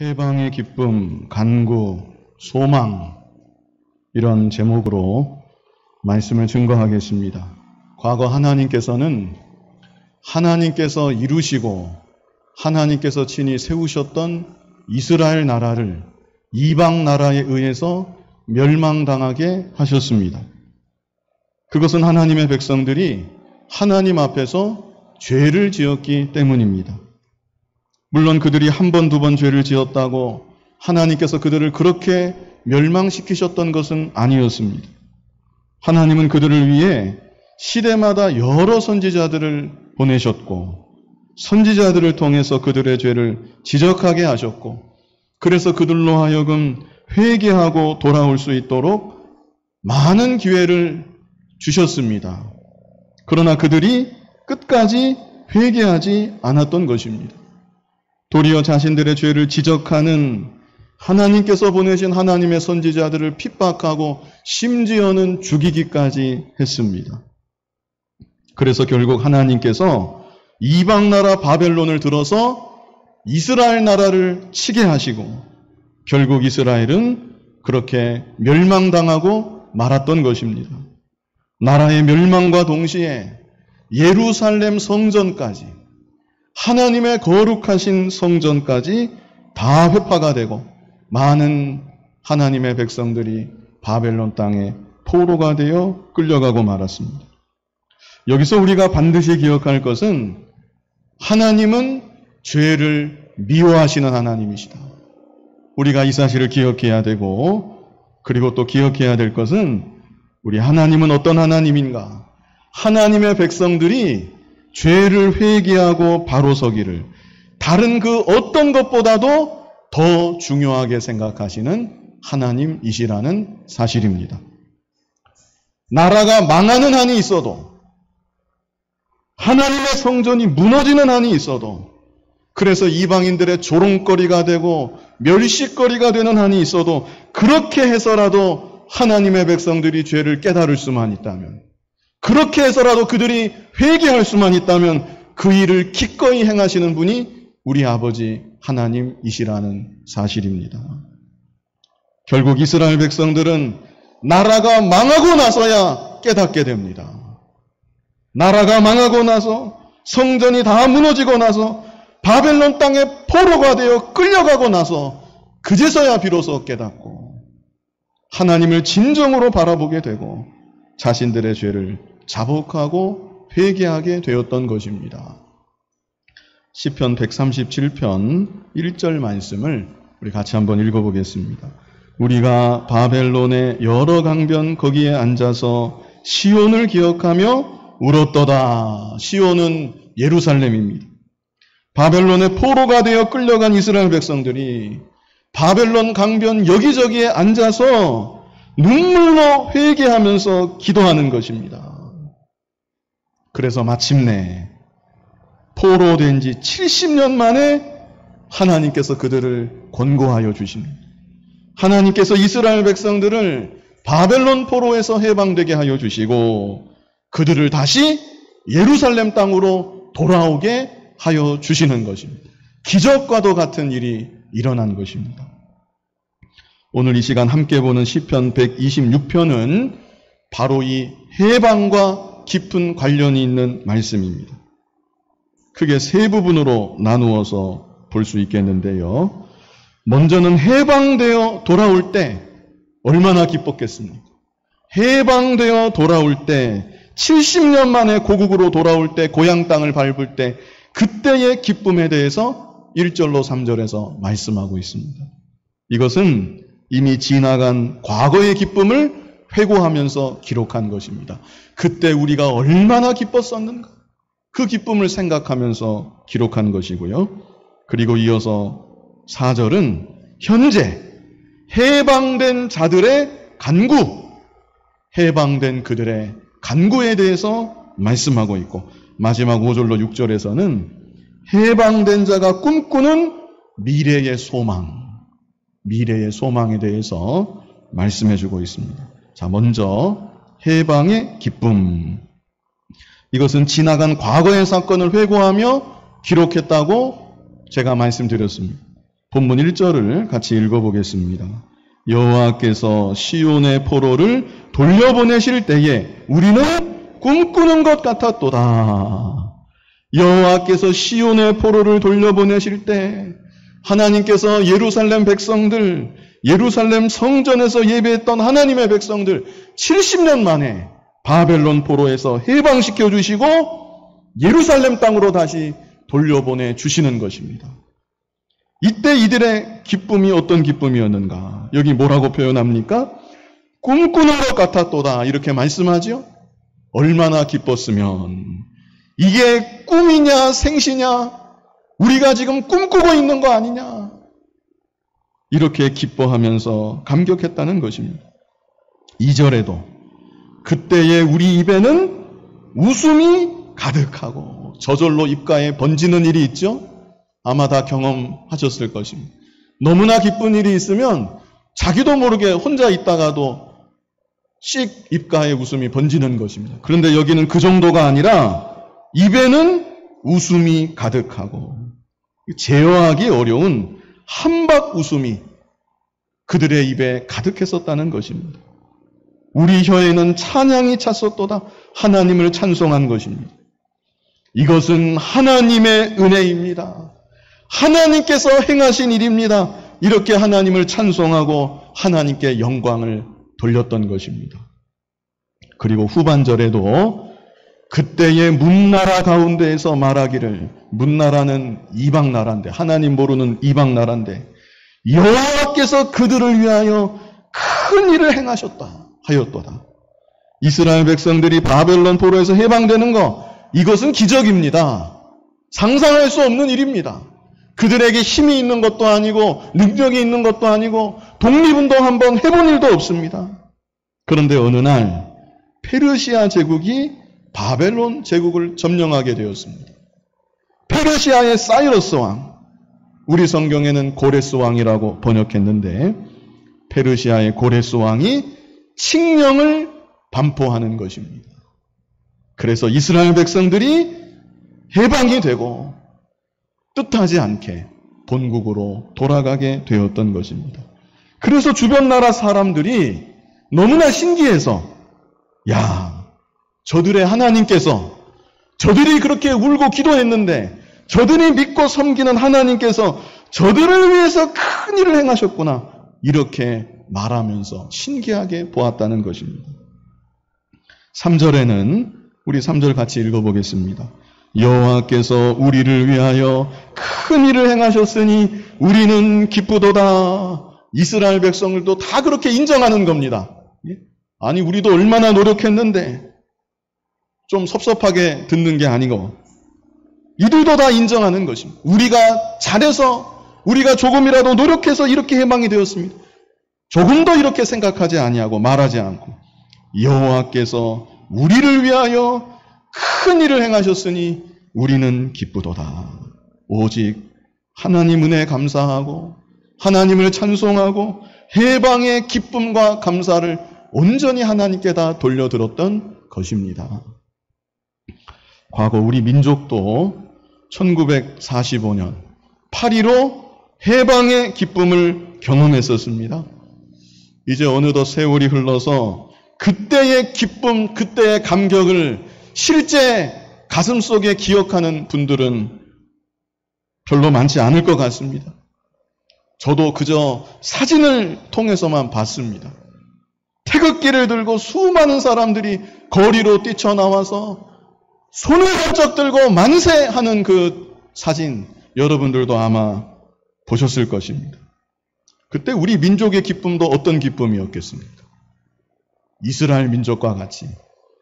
해방의 기쁨, 간구, 소망, 이런 제목으로 말씀을 증거하겠습니다. 과거 하나님께서는 하나님께서 이루시고 하나님께서 친히 세우셨던 이스라엘 나라를 이방 나라에 의해서 멸망당하게 하셨습니다. 그것은 하나님의 백성들이 하나님 앞에서 죄를 지었기 때문입니다. 물론 그들이 한 번, 두 번 죄를 지었다고 하나님께서 그들을 그렇게 멸망시키셨던 것은 아니었습니다. 하나님은 그들을 위해 시대마다 여러 선지자들을 보내셨고 선지자들을 통해서 그들의 죄를 지적하게 하셨고 그래서 그들로 하여금 회개하고 돌아올 수 있도록 많은 기회를 주셨습니다. 그러나 그들이 끝까지 회개하지 않았던 것입니다. 도리어 자신들의 죄를 지적하는 하나님께서 보내신 하나님의 선지자들을 핍박하고 심지어는 죽이기까지 했습니다. 그래서 결국 하나님께서 이방 나라 바벨론을 들어서 이스라엘 나라를 치게 하시고 결국 이스라엘은 그렇게 멸망당하고 말았던 것입니다. 나라의 멸망과 동시에 예루살렘 성전까지 하나님의 거룩하신 성전까지 다 회파가 되고 많은 하나님의 백성들이 바벨론 땅에 포로가 되어 끌려가고 말았습니다. 여기서 우리가 반드시 기억할 것은 하나님은 죄를 미워하시는 하나님이시다. 우리가 이 사실을 기억해야 되고 그리고 또 기억해야 될 것은 우리 하나님은 어떤 하나님인가? 하나님의 백성들이 죄를 회개하고 바로 서기를 다른 그 어떤 것보다도 더 중요하게 생각하시는 하나님이시라는 사실입니다. 나라가 망하는 한이 있어도 하나님의 성전이 무너지는 한이 있어도 그래서 이방인들의 조롱거리가 되고 멸시거리가 되는 한이 있어도 그렇게 해서라도 하나님의 백성들이 죄를 깨달을 수만 있다면 그렇게 해서라도 그들이 회개할 수만 있다면 그 일을 기꺼이 행하시는 분이 우리 아버지 하나님이시라는 사실입니다. 결국 이스라엘 백성들은 나라가 망하고 나서야 깨닫게 됩니다. 나라가 망하고 나서 성전이 다 무너지고 나서 바벨론 땅에 포로가 되어 끌려가고 나서 그제서야 비로소 깨닫고 하나님을 진정으로 바라보게 되고 자신들의 죄를 자복하고 회개하게 되었던 것입니다. 시편 137편 1절 말씀을 우리 같이 한번 읽어보겠습니다. 우리가 바벨론의 여러 강변 거기에 앉아서 시온을 기억하며 울었도다. 시온은 예루살렘입니다. 바벨론의 포로가 되어 끌려간 이스라엘 백성들이 바벨론 강변 여기저기에 앉아서 눈물로 회개하면서 기도하는 것입니다. 그래서 마침내 포로된 지 70년 만에 하나님께서 그들을 권고하여 주십니다. 하나님께서 이스라엘 백성들을 바벨론 포로에서 해방되게 하여 주시고 그들을 다시 예루살렘 땅으로 돌아오게 하여 주시는 것입니다. 기적과도 같은 일이 일어난 것입니다. 오늘 이 시간 함께 보는 시편 126편은 바로 이 해방과 깊은 관련이 있는 말씀입니다. 크게 세 부분으로 나누어서 볼 수 있겠는데요. 먼저는 해방되어 돌아올 때 얼마나 기뻤겠습니까? 해방되어 돌아올 때 70년 만에 고국으로 돌아올 때 고향 땅을 밟을 때 그때의 기쁨에 대해서 1절로 3절에서 말씀하고 있습니다. 이것은 이미 지나간 과거의 기쁨을 회고하면서 기록한 것입니다. 그때 우리가 얼마나 기뻤었는가? 그 기쁨을 생각하면서 기록한 것이고요. 그리고 이어서 4절은 현재 해방된 자들의 간구, 해방된 그들의 간구에 대해서 말씀하고 있고 마지막 5절로 6절에서는 해방된 자가 꿈꾸는 미래의 소망에 대해서 말씀해주고 있습니다. 자, 먼저 해방의 기쁨. 이것은 지나간 과거의 사건을 회고하며 기록했다고 제가 말씀드렸습니다. 본문 1절을 같이 읽어보겠습니다. 여호와께서 시온의 포로를 돌려보내실 때에 우리는 꿈꾸는 것 같았도다. 여호와께서 시온의 포로를 돌려보내실 때 하나님께서 예루살렘 백성들, 예루살렘 성전에서 예배했던 하나님의 백성들 70년 만에 바벨론 포로에서 해방시켜 주시고 예루살렘 땅으로 다시 돌려보내 주시는 것입니다. 이때 이들의 기쁨이 어떤 기쁨이었는가? 여기 뭐라고 표현합니까? 꿈꾸는 것 같았도다 이렇게 말씀하죠. 얼마나 기뻤으면 이게 꿈이냐 생시냐? 우리가 지금 꿈꾸고 있는 거 아니냐? 이렇게 기뻐하면서 감격했다는 것입니다. 2절에도 그때의 우리 입에는 웃음이 가득하고 저절로 입가에 번지는 일이 있죠. 아마 다 경험하셨을 것입니다. 너무나 기쁜 일이 있으면 자기도 모르게 혼자 있다가도 씩 입가에 웃음이 번지는 것입니다. 그런데 여기는 그 정도가 아니라 입에는 웃음이 가득하고 제어하기 어려운 한박 웃음이 그들의 입에 가득했었다는 것입니다. 우리 혀에는 찬양이 찼었도다. 하나님을 찬송한 것입니다. 이것은 하나님의 은혜입니다. 하나님께서 행하신 일입니다. 이렇게 하나님을 찬송하고 하나님께 영광을 돌렸던 것입니다. 그리고 후반절에도 그때의 문나라 가운데에서 말하기를, 문나라는 이방나라인데, 하나님 모르는 이방나라인데 여호와께서 그들을 위하여 큰 일을 행하셨다 하였도다. 이스라엘 백성들이 바벨론 포로에서 해방되는 것, 이것은 기적입니다. 상상할 수 없는 일입니다. 그들에게 힘이 있는 것도 아니고 능력이 있는 것도 아니고 독립운동 한번 해본 일도 없습니다. 그런데 어느 날 페르시아 제국이 바벨론 제국을 점령하게 되었습니다. 페르시아의 사이러스 왕, 우리 성경에는 고레스 왕이라고 번역했는데 페르시아의 고레스 왕이 칙령을 반포하는 것입니다. 그래서 이스라엘 백성들이 해방이 되고 뜻하지 않게 본국으로 돌아가게 되었던 것입니다. 그래서 주변 나라 사람들이 너무나 신기해서, 야, 저들의 하나님께서, 저들이 그렇게 울고 기도했는데 저들이 믿고 섬기는 하나님께서 저들을 위해서 큰 일을 행하셨구나, 이렇게 말하면서 신기하게 보았다는 것입니다. 3절에는 우리 3절 같이 읽어보겠습니다. 여호와께서 우리를 위하여 큰 일을 행하셨으니 우리는 기쁘도다. 이스라엘 백성들도 다 그렇게 인정하는 겁니다. 아니, 우리도 얼마나 노력했는데, 좀 섭섭하게 듣는 게 아니고 이들도 다 인정하는 것입니다. 우리가 잘해서, 우리가 조금이라도 노력해서 이렇게 해방이 되었습니다. 조금도 이렇게 생각하지 아니하고 말하지 않고 여호와께서 우리를 위하여 큰 일을 행하셨으니 우리는 기쁘도다. 오직 하나님 은혜에 감사하고 하나님을 찬송하고 해방의 기쁨과 감사를 온전히 하나님께 다 돌려드렸던 것입니다. 과거 우리 민족도 1945년 8.15 해방의 기쁨을 경험했었습니다. 이제 어느덧 세월이 흘러서 그때의 기쁨, 그때의 감격을 실제 가슴속에 기억하는 분들은 별로 많지 않을 것 같습니다. 저도 그저 사진을 통해서만 봤습니다. 태극기를 들고 수많은 사람들이 거리로 뛰쳐나와서 손을 번쩍 들고 만세하는 그 사진, 여러분들도 아마 보셨을 것입니다. 그때 우리 민족의 기쁨도 어떤 기쁨이었겠습니까? 이스라엘 민족과 같이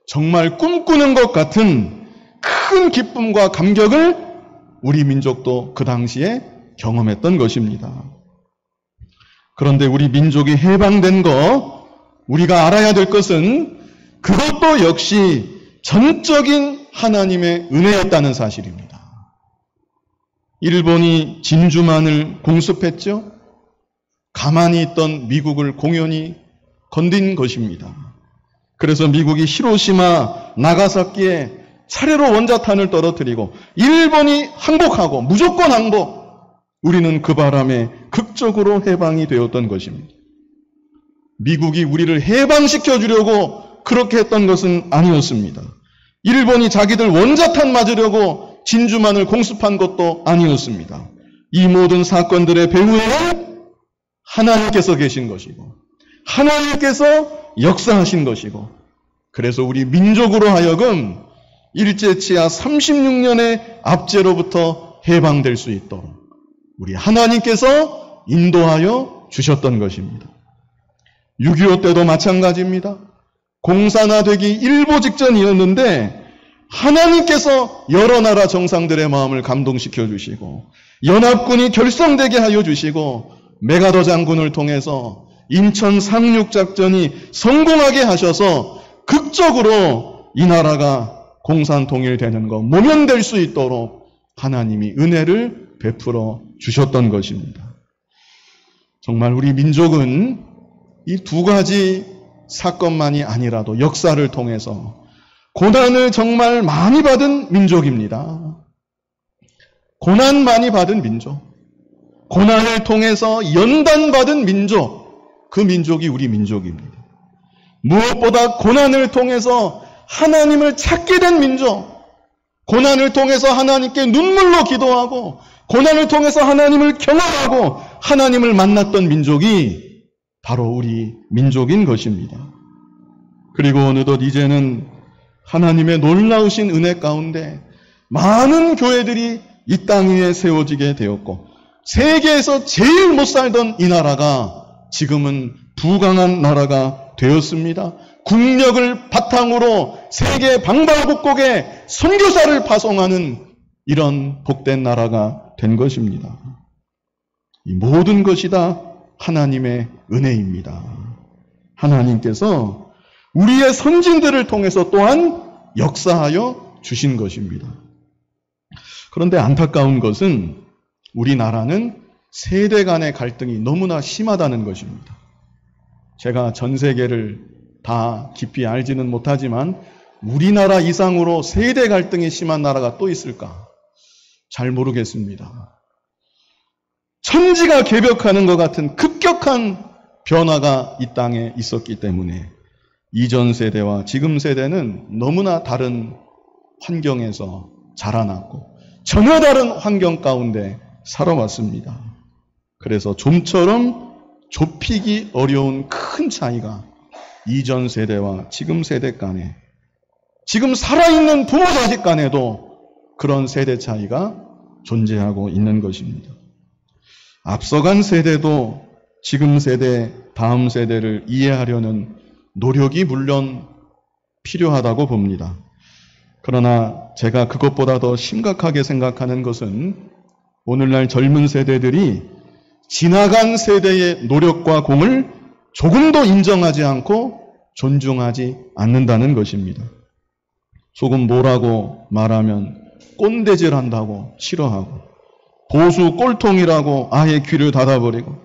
정말 꿈꾸는 것 같은 큰 기쁨과 감격을 우리 민족도 그 당시에 경험했던 것입니다. 그런데 우리 민족이 해방된 거, 우리가 알아야 될 것은 그것도 역시 전적인 하나님의 은혜였다는 사실입니다. 일본이 진주만을 공습했죠. 가만히 있던 미국을 공연히 건든 것입니다. 그래서 미국이 히로시마, 나가사키에 차례로 원자탄을 떨어뜨리고 일본이 항복하고 무조건 항복, 우리는 그 바람에 극적으로 해방이 되었던 것입니다. 미국이 우리를 해방시켜 주려고 그렇게 했던 것은 아니었습니다. 일본이 자기들 원자탄 맞으려고 진주만을 공습한 것도 아니었습니다. 이 모든 사건들의 배후에는 하나님께서 계신 것이고 하나님께서 역사하신 것이고, 그래서 우리 민족으로 하여금 일제치하 36년의 압제로부터 해방될 수 있도록 우리 하나님께서 인도하여 주셨던 것입니다. 6.25 때도 마찬가지입니다. 공산화되기 일보 직전이었는데 하나님께서 여러 나라 정상들의 마음을 감동시켜 주시고 연합군이 결성되게 하여 주시고 메가더 장군을 통해서 인천 상륙작전이 성공하게 하셔서 극적으로 이 나라가 공산 통일되는 것, 모면될 수 있도록 하나님이 은혜를 베풀어 주셨던 것입니다. 정말 우리 민족은 이 두 가지 사건만이 아니라도 역사를 통해서 고난을 정말 많이 받은 민족입니다. 고난 많이 받은 민족, 고난을 통해서 연단받은 민족, 그 민족이 우리 민족입니다. 무엇보다 고난을 통해서 하나님을 찾게 된 민족, 고난을 통해서 하나님께 눈물로 기도하고 고난을 통해서 하나님을 경험하고 하나님을 만났던 민족이 바로 우리 민족인 것입니다. 그리고 어느덧 이제는 하나님의 놀라우신 은혜 가운데 많은 교회들이 이 땅 위에 세워지게 되었고 세계에서 제일 못 살던 이 나라가 지금은 부강한 나라가 되었습니다. 국력을 바탕으로 세계 방방곡곡에 선교사를 파송하는 이런 복된 나라가 된 것입니다. 이 모든 것이 다 하나님의 은혜입니다. 하나님께서 우리의 선진들을 통해서 또한 역사하여 주신 것입니다. 그런데 안타까운 것은 우리나라는 세대 간의 갈등이 너무나 심하다는 것입니다. 제가 전 세계를 다 깊이 알지는 못하지만 우리나라 이상으로 세대 갈등이 심한 나라가 또 있을까? 잘 모르겠습니다. 천지가 개벽하는 것 같은 급격한 변화가 이 땅에 있었기 때문에 이전 세대와 지금 세대는 너무나 다른 환경에서 자라났고 전혀 다른 환경 가운데 살아왔습니다. 그래서 좀처럼 좁히기 어려운 큰 차이가 이전 세대와 지금 세대 간에, 지금 살아있는 부모 자식 간에도 그런 세대 차이가 존재하고 있는 것입니다. 앞서간 세대도 지금 세대, 다음 세대를 이해하려는 노력이 물론 필요하다고 봅니다. 그러나 제가 그것보다 더 심각하게 생각하는 것은 오늘날 젊은 세대들이 지나간 세대의 노력과 공을 조금도 인정하지 않고 존중하지 않는다는 것입니다. 조금 뭐라고 말하면 꼰대질한다고 싫어하고 보수 꼴통이라고 아예 귀를 닫아버리고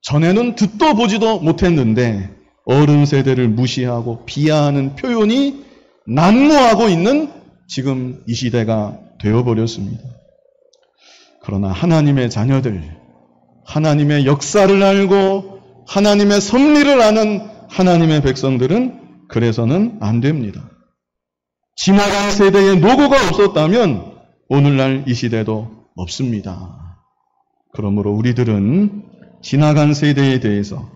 전에는 듣도 보지도 못했는데 어른 세대를 무시하고 비하하는 표현이 난무하고 있는 지금 이 시대가 되어버렸습니다. 그러나 하나님의 자녀들, 하나님의 역사를 알고 하나님의 섭리를 아는 하나님의 백성들은 그래서는 안 됩니다. 지나간 세대의 노고가 없었다면 오늘날 이 시대도 없습니다. 그러므로 우리들은 지나간 세대에 대해서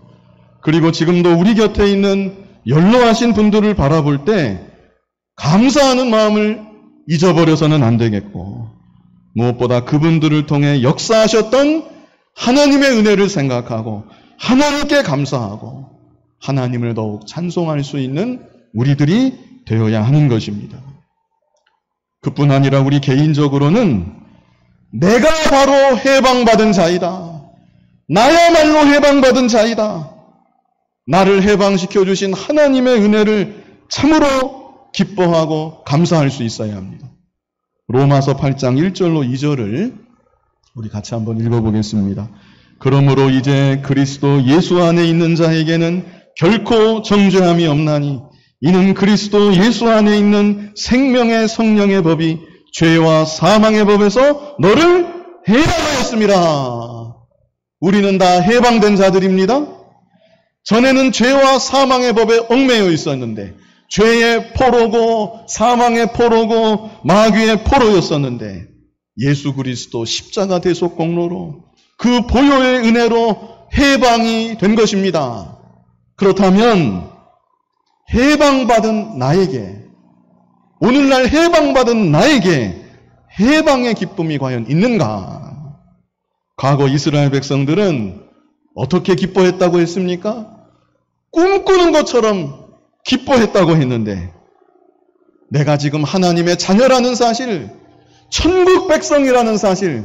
그리고 지금도 우리 곁에 있는 연로하신 분들을 바라볼 때 감사하는 마음을 잊어버려서는 안 되겠고 무엇보다 그분들을 통해 역사하셨던 하나님의 은혜를 생각하고 하나님께 감사하고 하나님을 더욱 찬송할 수 있는 우리들이 되어야 하는 것입니다. 그뿐 아니라 우리 개인적으로는 내가 바로 해방받은 자이다. 나야말로 해방받은 자이다. 나를 해방시켜 주신 하나님의 은혜를 참으로 기뻐하고 감사할 수 있어야 합니다. 로마서 8장 1절로 2절을 우리 같이 한번 읽어보겠습니다. 그러므로 이제 그리스도 예수 안에 있는 자에게는 결코 정죄함이 없나니 이는 그리스도 예수 안에 있는 생명의 성령의 법이 죄와 사망의 법에서 너를 해방하였습니다. 우리는 다 해방된 자들입니다. 전에는 죄와 사망의 법에 얽매여 있었는데, 죄의 포로고 사망의 포로고 마귀의 포로였었는데, 예수 그리스도 십자가 대속 공로로 그 보혈의 은혜로 해방이 된 것입니다. 그렇다면 해방받은 나에게, 오늘날 해방받은 나에게 해방의 기쁨이 과연 있는가? 과거 이스라엘 백성들은 어떻게 기뻐했다고 했습니까? 꿈꾸는 것처럼 기뻐했다고 했는데, 내가 지금 하나님의 자녀라는 사실, 천국 백성이라는 사실,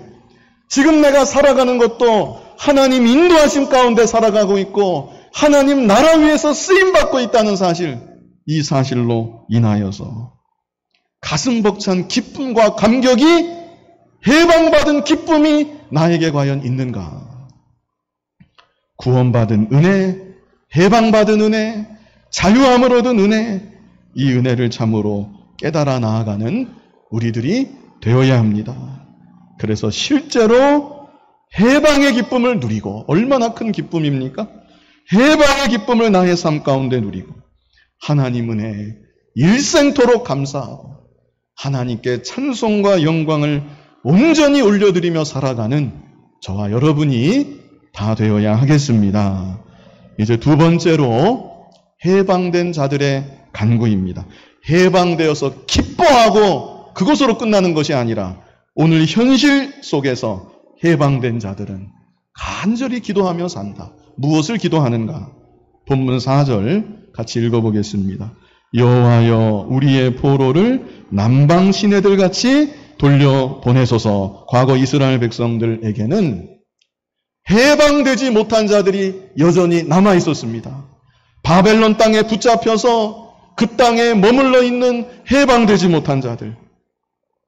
지금 내가 살아가는 것도 하나님 인도하심 가운데 살아가고 있고 하나님 나라 위에서 쓰임받고 있다는 사실, 이 사실로 인하여서 가슴 벅찬 기쁨과 감격이, 해방받은 기쁨이 나에게 과연 있는가? 구원받은 은혜, 해방받은 은혜, 자유함을 얻은 은혜, 이 은혜를 참으로 깨달아 나아가는 우리들이 되어야 합니다. 그래서 실제로 해방의 기쁨을 누리고, 얼마나 큰 기쁨입니까? 해방의 기쁨을 나의 삶 가운데 누리고 하나님 은혜에 일생토록 감사하고 하나님께 찬송과 영광을 온전히 올려드리며 살아가는 저와 여러분이 다 되어야 하겠습니다. 이제 두 번째로 해방된 자들의 간구입니다. 해방되어서 기뻐하고 그것으로 끝나는 것이 아니라 오늘 현실 속에서 해방된 자들은 간절히 기도하며 산다. 무엇을 기도하는가? 본문 4절 같이 읽어보겠습니다. 여호와여 우리의 포로를 남방 시내들 같이 돌려보내소서. 과거 이스라엘 백성들에게는 해방되지 못한 자들이 여전히 남아 있었습니다. 바벨론 땅에 붙잡혀서 그 땅에 머물러 있는 해방되지 못한 자들.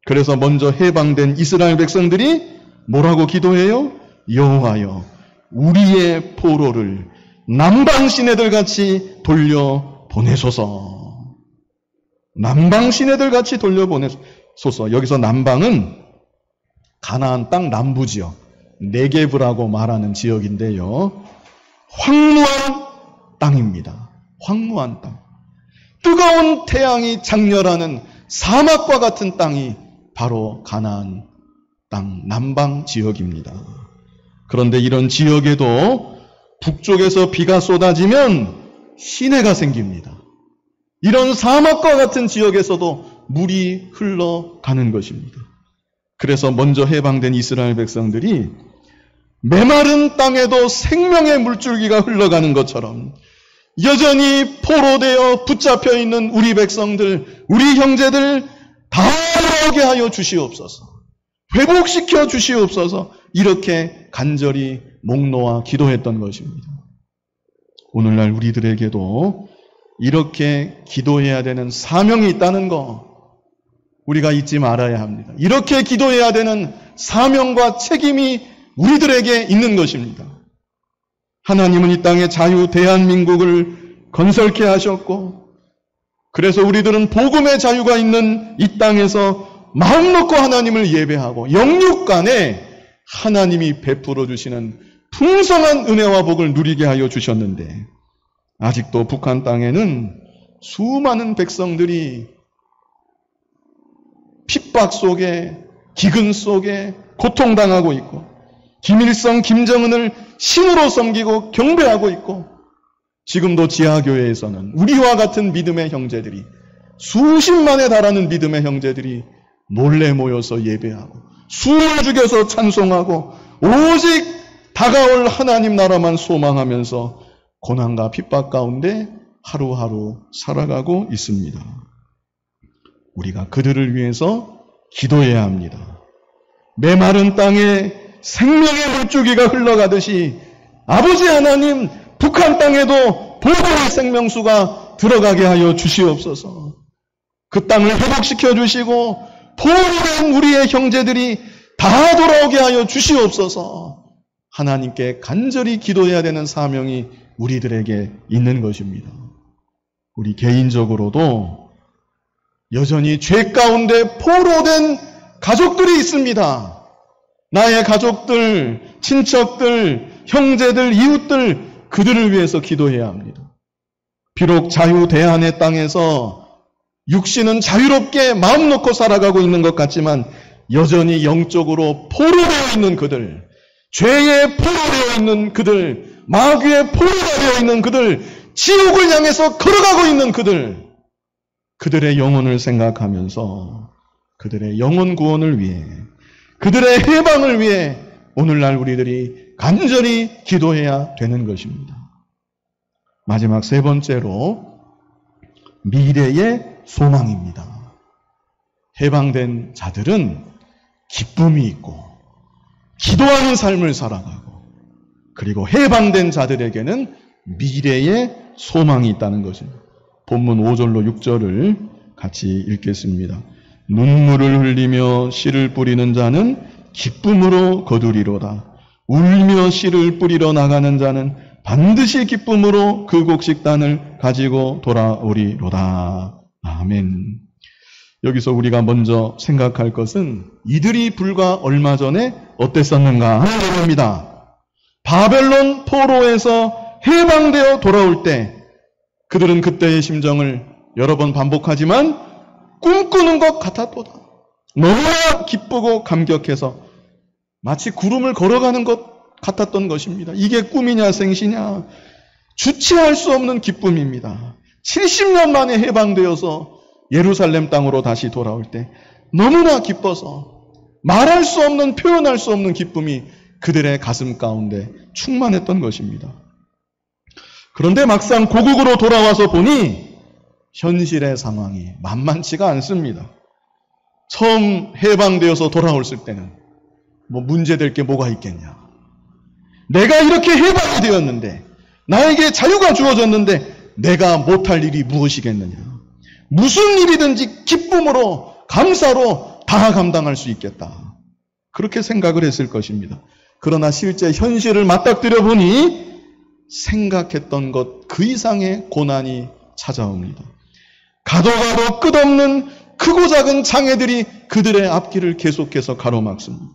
그래서 먼저 해방된 이스라엘 백성들이 뭐라고 기도해요? 여호와여 우리의 포로를 남방 시내들 같이 돌려보내소서. 남방 시내들 같이 돌려보내소서. 여기서 남방은 가나안 땅 남부 지역, 네게브라고 말하는 지역인데요. 황무한 땅입니다. 황무한 땅. 뜨거운 태양이 장렬하는 사막과 같은 땅이 바로 가나안 땅 남방 지역입니다. 그런데 이런 지역에도 북쪽에서 비가 쏟아지면 시내가 생깁니다. 이런 사막과 같은 지역에서도 물이 흘러가는 것입니다. 그래서 먼저 해방된 이스라엘 백성들이 메마른 땅에도 생명의 물줄기가 흘러가는 것처럼 여전히 포로되어 붙잡혀 있는 우리 백성들, 우리 형제들 다 돌아오게 하여 주시옵소서. 회복시켜 주시옵소서. 이렇게 간절히 목 놓아 기도했던 것입니다. 오늘날 우리들에게도 이렇게 기도해야 되는 사명이 있다는 거 우리가 잊지 말아야 합니다. 이렇게 기도해야 되는 사명과 책임이 우리들에게 있는 것입니다. 하나님은 이 땅에 자유 대한민국을 건설케 하셨고, 그래서 우리들은 복음의 자유가 있는 이 땅에서 마음 놓고 하나님을 예배하고 영육간에 하나님이 베풀어 주시는 풍성한 은혜와 복을 누리게 하여 주셨는데, 아직도 북한 땅에는 수많은 백성들이 핍박 속에, 기근 속에 고통당하고 있고, 김일성, 김정은을 신으로 섬기고 경배하고 있고, 지금도 지하교회에서는 우리와 같은 믿음의 형제들이, 수십만에 달하는 믿음의 형제들이 몰래 모여서 예배하고 숨을 죽여서 찬송하고 오직 다가올 하나님 나라만 소망하면서 고난과 핍박 가운데 하루하루 살아가고 있습니다. 우리가 그들을 위해서 기도해야 합니다. 메마른 땅에 생명의 물줄기가 흘러가듯이 아버지 하나님, 북한 땅에도 보혈의 생명수가 들어가게 하여 주시옵소서. 그 땅을 회복시켜 주시고 포로된 우리의 형제들이 다 돌아오게 하여 주시옵소서. 하나님께 간절히 기도해야 되는 사명이 우리들에게 있는 것입니다. 우리 개인적으로도 여전히 죄 가운데 포로된 가족들이 있습니다. 나의 가족들, 친척들, 형제들, 이웃들, 그들을 위해서 기도해야 합니다. 비록 자유대한의 땅에서 육신은 자유롭게 마음 놓고 살아가고 있는 것 같지만 여전히 영적으로 포로되어 있는 그들, 죄에 포로되어 있는 그들, 마귀의 포로가 되어 있는 그들, 지옥을 향해서 걸어가고 있는 그들의 영혼을 생각하면서 그들의 영혼 구원을 위해, 그들의 해방을 위해 오늘날 우리들이 간절히 기도해야 되는 것입니다. 마지막 세 번째로 미래의 소망입니다. 해방된 자들은 기쁨이 있고 기도하는 삶을 살아가고, 그리고 해방된 자들에게는 미래의 소망이 있다는 것입니다. 본문 5절로 6절을 같이 읽겠습니다. 눈물을 흘리며 씨를 뿌리는 자는 기쁨으로 거두리로다. 울며 씨를 뿌리러 나가는 자는 반드시 기쁨으로 그 곡식단을 가지고 돌아오리로다. 아멘. 여기서 우리가 먼저 생각할 것은 이들이 불과 얼마 전에 어땠었는가 하는 겁니다. 바벨론 포로에서 해방되어 돌아올 때 그들은 그때의 심정을 여러 번 반복하지만 꿈꾸는 것 같았도다. 너무나 기쁘고 감격해서 마치 구름을 걸어가는 것 같았던 것입니다. 이게 꿈이냐 생시냐 주체할 수 없는 기쁨입니다. 70년 만에 해방되어서 예루살렘 땅으로 다시 돌아올 때 너무나 기뻐서 말할 수 없는, 표현할 수 없는 기쁨이 그들의 가슴 가운데 충만했던 것입니다. 그런데 막상 고국으로 돌아와서 보니 현실의 상황이 만만치가 않습니다. 처음 해방되어서 돌아왔을 때는 뭐 문제될 게 뭐가 있겠냐. 내가 이렇게 해방이 되었는데, 나에게 자유가 주어졌는데 내가 못할 일이 무엇이겠느냐. 무슨 일이든지 기쁨으로, 감사로 다 감당할 수 있겠다. 그렇게 생각을 했을 것입니다. 그러나 실제 현실을 맞닥뜨려 보니 생각했던 것 그 이상의 고난이 찾아옵니다. 가도 가도 끝없는 크고 작은 장애들이 그들의 앞길을 계속해서 가로막습니다.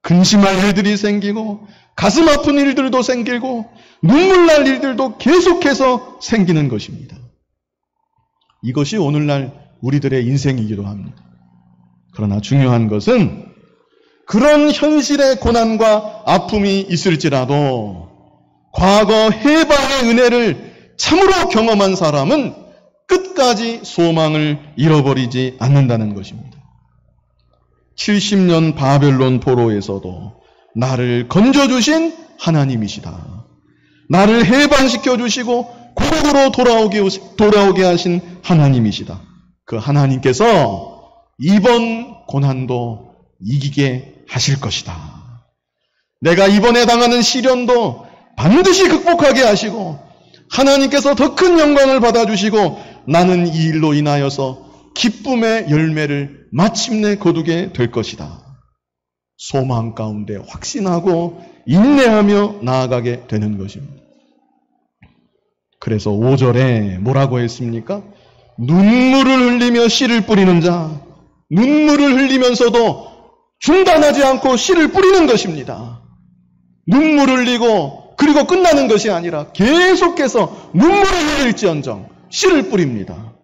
근심할 일들이 생기고 가슴 아픈 일들도 생기고 눈물 날 일들도 계속해서 생기는 것입니다. 이것이 오늘날 우리들의 인생이기도 합니다. 그러나 중요한 것은 그런 현실의 고난과 아픔이 있을지라도 과거 해방의 은혜를 참으로 경험한 사람은 끝까지 소망을 잃어버리지 않는다는 것입니다. 70년 바벨론 포로에서도 나를 건져주신 하나님이시다. 나를 해방시켜 주시고 고국으로 돌아오게 하신 하나님이시다. 그 하나님께서 이번 고난도 이기게 하실 것이다. 내가 이번에 당하는 시련도 반드시 극복하게 하시고 하나님께서 더 큰 영광을 받아주시고 나는 이 일로 인하여서 기쁨의 열매를 마침내 거두게 될 것이다. 소망 가운데 확신하고 인내하며 나아가게 되는 것입니다. 그래서 5절에 뭐라고 했습니까? 눈물을 흘리며 씨를 뿌리는 자, 눈물을 흘리면서도 중단하지 않고 씨를 뿌리는 것입니다. 눈물을 흘리고 그리고 끝나는 것이 아니라 계속해서 눈물을 흘릴지언정 씨를 뿌립니다.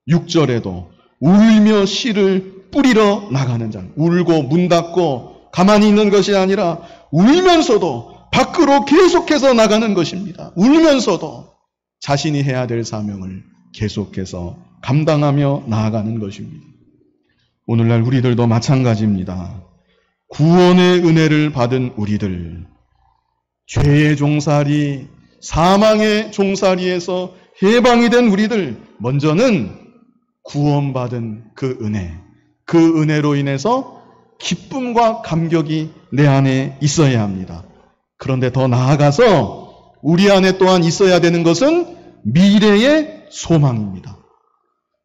6절에도 울며 씨를 뿌리러 나가는 자, 울고 문 닫고 가만히 있는 것이 아니라 울면서도 밖으로 계속해서 나가는 것입니다. 울면서도 자신이 해야 될 사명을 계속해서 감당하며 나아가는 것입니다. 오늘날 우리들도 마찬가지입니다. 구원의 은혜를 받은 우리들, 죄의 종살이, 사망의 종살이에서 해방이 된 우리들, 먼저는 구원받은 그 은혜로 인해서 기쁨과 감격이 내 안에 있어야 합니다. 그런데 더 나아가서 우리 안에 또한 있어야 되는 것은 미래의 소망입니다.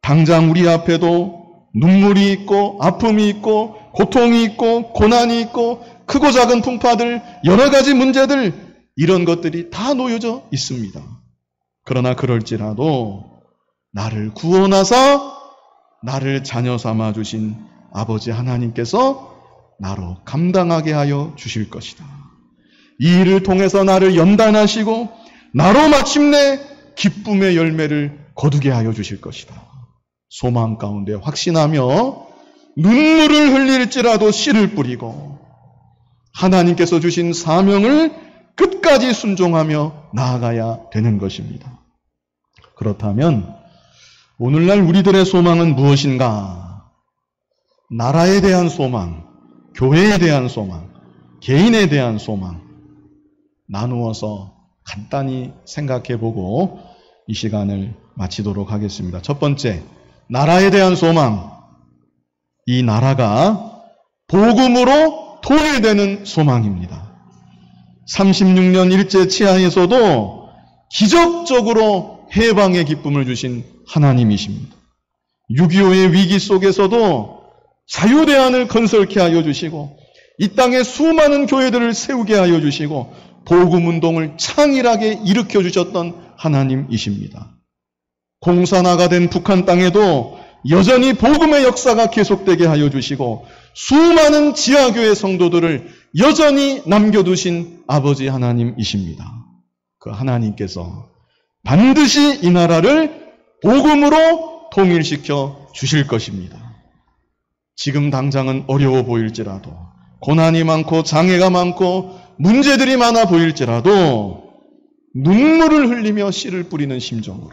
당장 우리 앞에도 눈물이 있고 아픔이 있고 고통이 있고 고난이 있고 크고 작은 풍파들, 여러 가지 문제들, 이런 것들이 다 놓여져 있습니다. 그러나 그럴지라도 나를 구원하사 나를 자녀 삼아 주신 아버지 하나님께서 나로 감당하게 하여 주실 것이다. 이 일을 통해서 나를 연단하시고 나로 마침내 기쁨의 열매를 거두게 하여 주실 것이다. 소망 가운데 확신하며 눈물을 흘릴지라도 씨를 뿌리고 하나님께서 주신 사명을 끝까지 순종하며 나아가야 되는 것입니다. 그렇다면 오늘날 우리들의 소망은 무엇인가? 나라에 대한 소망, 교회에 대한 소망, 개인에 대한 소망 나누어서 간단히 생각해보고 이 시간을 마치도록 하겠습니다. 첫 번째, 나라에 대한 소망. 이 나라가 복음으로 통일되는 소망입니다. 36년 일제 치하에서도 기적적으로 해방의 기쁨을 주신 하나님이십니다. 6.25의 위기 속에서도 자유대안을 건설케 하여 주시고 이 땅에 수많은 교회들을 세우게 하여 주시고 복음운동을 창일하게 일으켜 주셨던 하나님이십니다. 공산화가 된 북한 땅에도 여전히 복음의 역사가 계속되게 하여 주시고 수많은 지하교회 성도들을 여전히 남겨두신 아버지 하나님이십니다. 그 하나님께서 반드시 이 나라를 복음으로 통일시켜 주실 것입니다. 지금 당장은 어려워 보일지라도 고난이 많고 장애가 많고 문제들이 많아 보일지라도 눈물을 흘리며 씨를 뿌리는 심정으로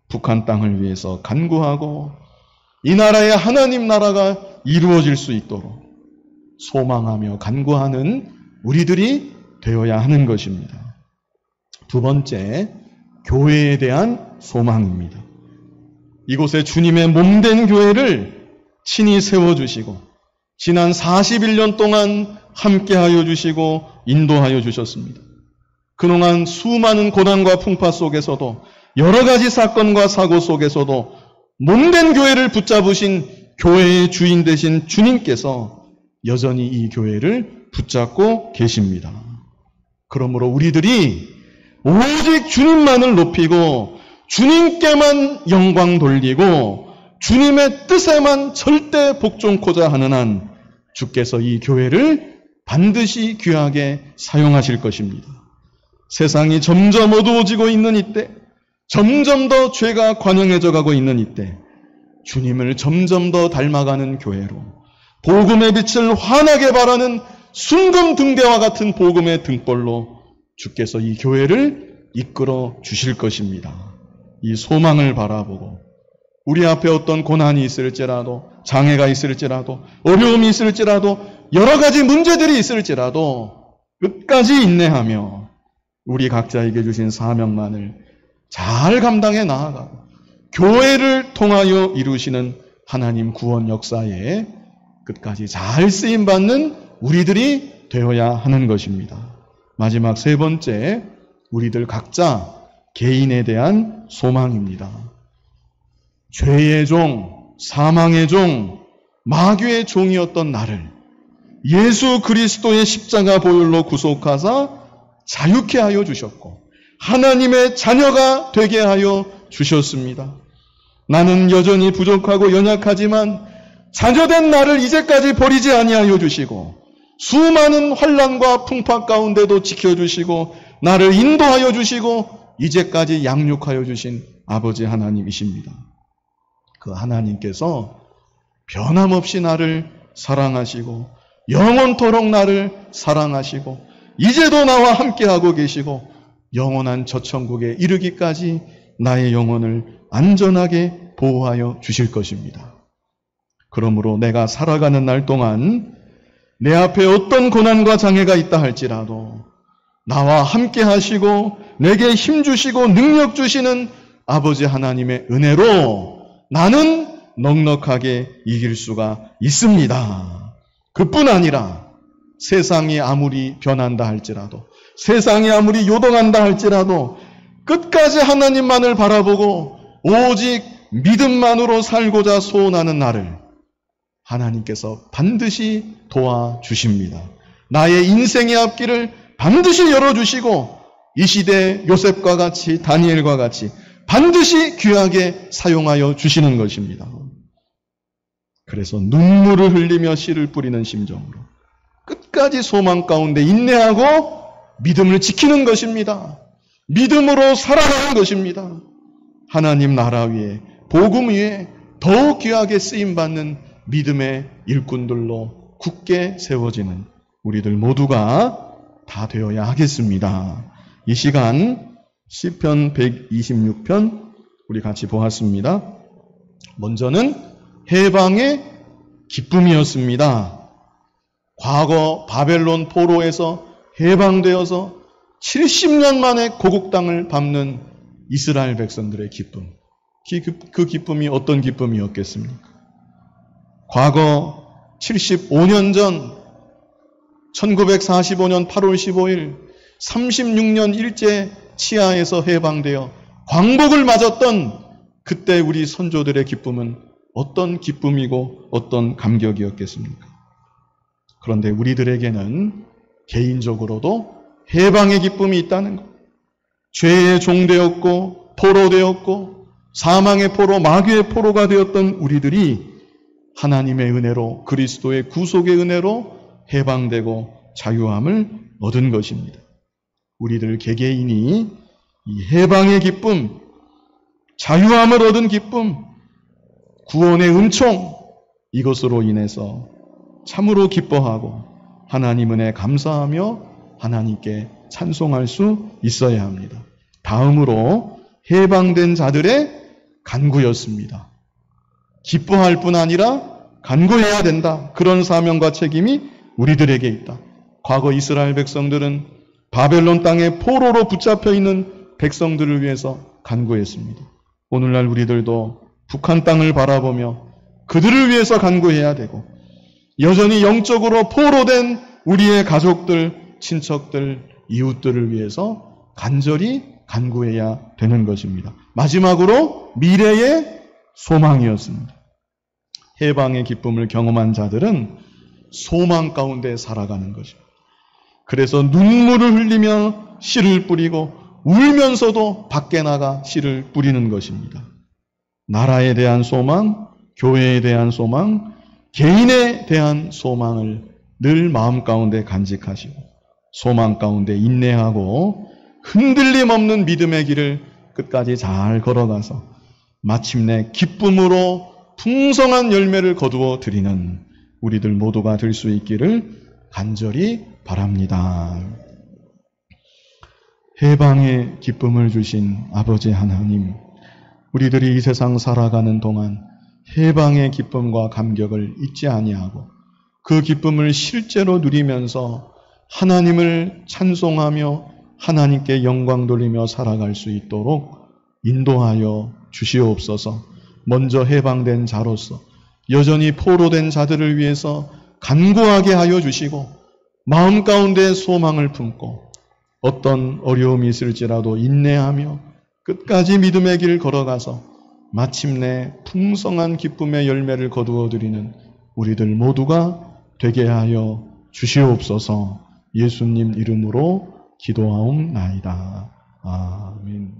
북한 땅을 위해서 간구하고 이 나라의 하나님 나라가 이루어질 수 있도록 소망하며 간구하는 우리들이 되어야 하는 것입니다. 두 번째, 교회에 대한 소망입니다. 이곳에 주님의 몸된 교회를 친히 세워주시고 지난 41년 동안 함께하여 주시고 인도하여 주셨습니다. 그동안 수많은 고난과 풍파 속에서도 여러 가지 사건과 사고 속에서도 몸된 교회를 붙잡으신 교회의 주인 되신 주님께서 여전히 이 교회를 붙잡고 계십니다. 그러므로 우리들이 오직 주님만을 높이고 주님께만 영광 돌리고 주님의 뜻에만 절대 복종코자 하는 한 주께서 이 교회를 반드시 귀하게 사용하실 것입니다. 세상이 점점 어두워지고 있는 이때, 점점 더 죄가 관영해져 가고 있는 이때 주님을 점점 더 닮아가는 교회로 복음의 빛을 환하게 발하는 순금 등대와 같은 복음의 등불로 주께서 이 교회를 이끌어 주실 것입니다. 이 소망을 바라보고 우리 앞에 어떤 고난이 있을지라도 장애가 있을지라도 어려움이 있을지라도 여러 가지 문제들이 있을지라도 끝까지 인내하며 우리 각자에게 주신 사명만을 잘 감당해 나아가고 교회를 통하여 이루시는 하나님 구원 역사에 끝까지 잘 쓰임받는 우리들이 되어야 하는 것입니다. 마지막 세 번째, 우리들 각자 개인에 대한 소망입니다. 죄의 종, 사망의 종, 마귀의 종이었던 나를 예수 그리스도의 십자가 보혈로 구속하사 자유케 하여 주셨고 하나님의 자녀가 되게 하여 주셨습니다. 나는 여전히 부족하고 연약하지만 자녀된 나를 이제까지 버리지 아니하여 주시고 수많은 환난과 풍파 가운데도 지켜주시고 나를 인도하여 주시고 이제까지 양육하여 주신 아버지 하나님이십니다. 그 하나님께서 변함없이 나를 사랑하시고 영원토록 나를 사랑하시고 이제도 나와 함께하고 계시고 영원한 저천국에 이르기까지 나의 영혼을 안전하게 보호하여 주실 것입니다. 그러므로 내가 살아가는 날 동안 내 앞에 어떤 고난과 장애가 있다 할지라도 나와 함께 하시고 내게 힘 주시고 능력 주시는 아버지 하나님의 은혜로 나는 넉넉하게 이길 수가 있습니다. 그뿐 아니라 세상이 아무리 변한다 할지라도 세상이 아무리 요동한다 할지라도 끝까지 하나님만을 바라보고 오직 믿음만으로 살고자 소원하는 나를 하나님께서 반드시 도와주십니다. 나의 인생의 앞길을 반드시 열어주시고 이 시대 요셉과 같이 다니엘과 같이 반드시 귀하게 사용하여 주시는 것입니다. 그래서 눈물을 흘리며 씨를 뿌리는 심정으로 끝까지 소망 가운데 인내하고 믿음을 지키는 것입니다. 믿음으로 살아가는 것입니다. 하나님 나라 위에, 복음 위에 더욱 귀하게 쓰임받는 믿음의 일꾼들로 굳게 세워지는 우리들 모두가 다 되어야 하겠습니다. 이 시간 시편 126편 우리 같이 보았습니다. 먼저는 해방의 기쁨이었습니다. 과거 바벨론 포로에서 해방되어서 70년 만에 고국 땅을 밟는 이스라엘 백성들의 기쁨. 그 기쁨이 어떤 기쁨이었겠습니까? 과거 75년 전 1945년 8월 15일 36년 일제 치하에서 해방되어 광복을 맞았던 그때 우리 선조들의 기쁨은 어떤 기쁨이고 어떤 감격이었겠습니까? 그런데 우리들에게는 개인적으로도 해방의 기쁨이 있다는 것. 죄의 종되었고 포로되었고 사망의 포로, 마귀의 포로가 되었던 우리들이 하나님의 은혜로, 그리스도의 구속의 은혜로 해방되고 자유함을 얻은 것입니다. 우리들 개개인이 이 해방의 기쁨, 자유함을 얻은 기쁨, 구원의 은총, 이것으로 인해서 참으로 기뻐하고 하나님 은혜에 감사하며 하나님께 찬송할 수 있어야 합니다. 다음으로 해방된 자들의 간구였습니다. 기뻐할 뿐 아니라 간구해야 된다. 그런 사명과 책임이 우리들에게 있다. 과거 이스라엘 백성들은 바벨론 땅에 포로로 붙잡혀 있는 백성들을 위해서 간구했습니다. 오늘날 우리들도 북한 땅을 바라보며 그들을 위해서 간구해야 되고 여전히 영적으로 포로된 우리의 가족들, 친척들, 이웃들을 위해서 간절히 간구해야 되는 것입니다. 마지막으로 미래의 소망이었습니다. 해방의 기쁨을 경험한 자들은 소망 가운데 살아가는 것입니다. 그래서 눈물을 흘리며 씨를 뿌리고 울면서도 밖에 나가 씨를 뿌리는 것입니다. 나라에 대한 소망, 교회에 대한 소망, 개인에 대한 소망을 늘 마음 가운데 간직하시고 소망 가운데 인내하고 흔들림 없는 믿음의 길을 끝까지 잘 걸어가서 마침내 기쁨으로 풍성한 열매를 거두어 드리는 우리들 모두가 될 수 있기를 간절히 바랍니다. 해방의 기쁨을 주신 아버지 하나님, 우리들이 이 세상 살아가는 동안 해방의 기쁨과 감격을 잊지 아니하고 그 기쁨을 실제로 누리면서 하나님을 찬송하며 하나님께 영광 돌리며 살아갈 수 있도록 인도하여 주시옵소서. 먼저 해방된 자로서 여전히 포로된 자들을 위해서 간구하게 하여 주시고 마음 가운데 소망을 품고 어떤 어려움이 있을지라도 인내하며 끝까지 믿음의 길 걸어가서 마침내 풍성한 기쁨의 열매를 거두어 드리는 우리들 모두가 되게 하여 주시옵소서. 예수님 이름으로 기도하옵나이다. 아멘.